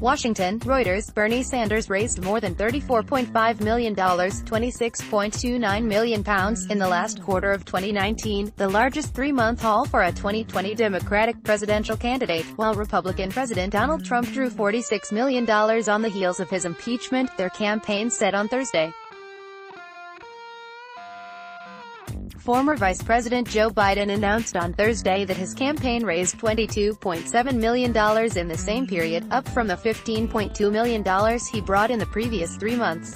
Washington, Reuters. Bernie Sanders raised more than $34.5 million £26.29 million in the last quarter of 2019, the largest three-month haul for a 2020 Democratic presidential candidate, while Republican President Donald Trump drew $46 million on the heels of his impeachment, their campaign said on Thursday. Former Vice President Joe Biden announced on Thursday that his campaign raised $22.7 million in the same period, up from the $15.2 million he brought in the previous 3 months.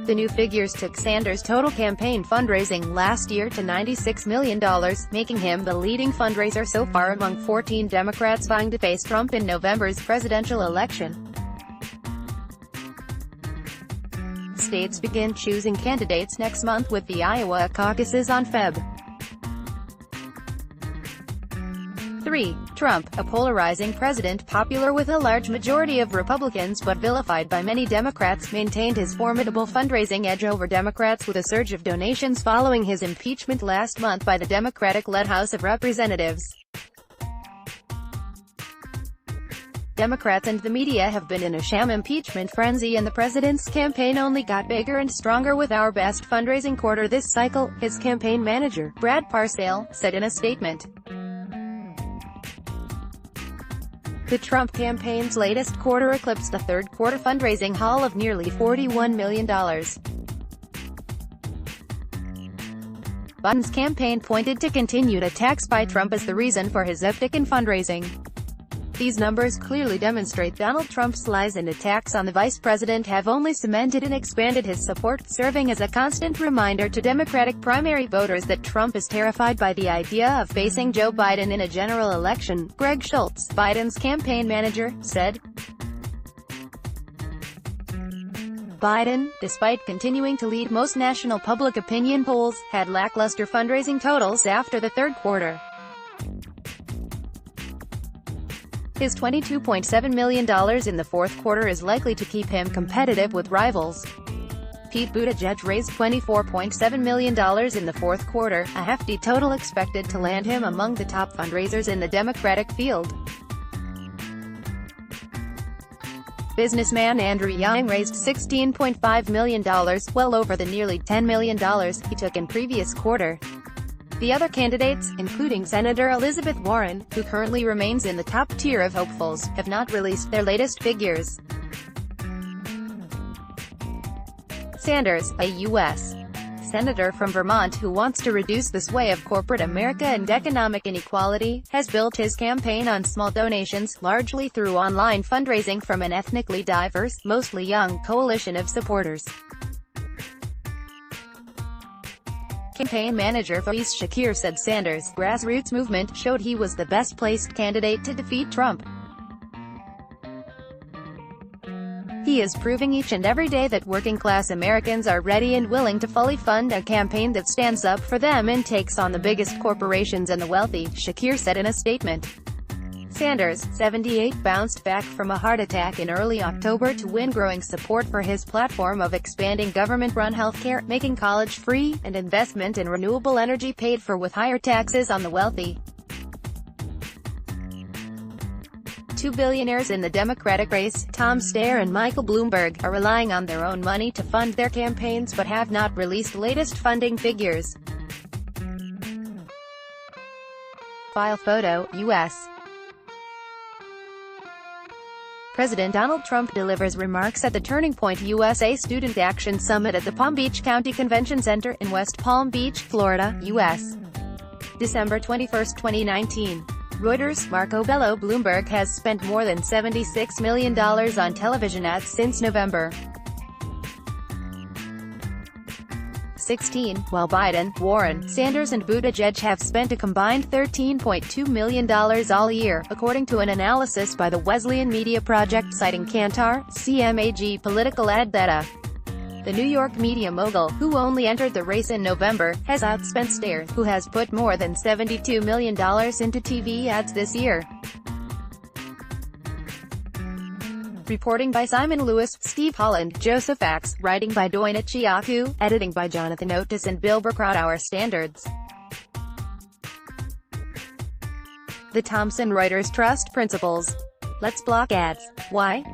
The new figures took Sanders' total campaign fundraising last year to $96 million, making him the leading fundraiser so far among 14 Democrats vying to face Trump in November's presidential election. States begin choosing candidates next month with the Iowa caucuses on Feb. 3. Trump, a polarizing president popular with a large majority of Republicans but vilified by many Democrats, maintained his formidable fundraising edge over Democrats with a surge of donations following his impeachment last month by the Democratic-led House of Representatives. Democrats and the media have been in a sham impeachment frenzy, and the president's campaign only got bigger and stronger with our best fundraising quarter this cycle, his campaign manager, Brad Parscale, said in a statement. The Trump campaign's latest quarter eclipsed the third-quarter fundraising haul of nearly $41 million. Biden's campaign pointed to continued attacks by Trump as the reason for his uptick in fundraising. These numbers clearly demonstrate Donald Trump's lies and attacks on the vice president have only cemented and expanded his support, serving as a constant reminder to Democratic primary voters that Trump is terrified by the idea of facing Joe Biden in a general election, Greg Schultz, Biden's campaign manager, said. Biden, despite continuing to lead most national public opinion polls, had lackluster fundraising totals after the third quarter. His $22.7 million in the fourth quarter is likely to keep him competitive with rivals. Pete Buttigieg raised $24.7 million in the fourth quarter, a hefty total expected to land him among the top fundraisers in the Democratic field. Businessman Andrew Yang raised $16.5 million, well over the nearly $10 million he took in previous quarter. The other candidates, including Senator Elizabeth Warren, who currently remains in the top tier of hopefuls, have not released their latest figures. Sanders, a U.S. Senator from Vermont who wants to reduce the sway of corporate America and economic inequality, has built his campaign on small donations, largely through online fundraising from an ethnically diverse, mostly young, coalition of supporters. Campaign manager Faiz Shakir said Sanders' grassroots movement showed he was the best-placed candidate to defeat Trump. He is proving each and every day that working-class Americans are ready and willing to fully fund a campaign that stands up for them and takes on the biggest corporations and the wealthy, Shakir said in a statement. Sanders, 78, bounced back from a heart attack in early October to win growing support for his platform of expanding government-run healthcare, making college free, and investment in renewable energy paid for with higher taxes on the wealthy. Two billionaires in the Democratic race, Tom Steyer and Michael Bloomberg, are relying on their own money to fund their campaigns but have not released latest funding figures. File photo, U.S. President Donald Trump delivers remarks at the Turning Point USA Student Action Summit at the Palm Beach County Convention Center in West Palm Beach, Florida, U.S. December 21, 2019. Reuters. Marco Bello. Bloomberg has spent more than $76 million on television ads since November 16, while Biden, Warren, Sanders and Buttigieg have spent a combined $13.2 million all year, according to an analysis by the Wesleyan Media Project citing Kantar, CMAG political ad data. The New York media mogul, who only entered the race in November, has outspent Steyer, who has put more than $72 million into TV ads this year. Reporting by Simon Lewis, Steve Holland, Joseph Axe, writing by Doina Chiaku, editing by Jonathan Otis and Bill Burkrout. Our standards. The Thomson Reuters Trust Principles. Let's block ads. Why?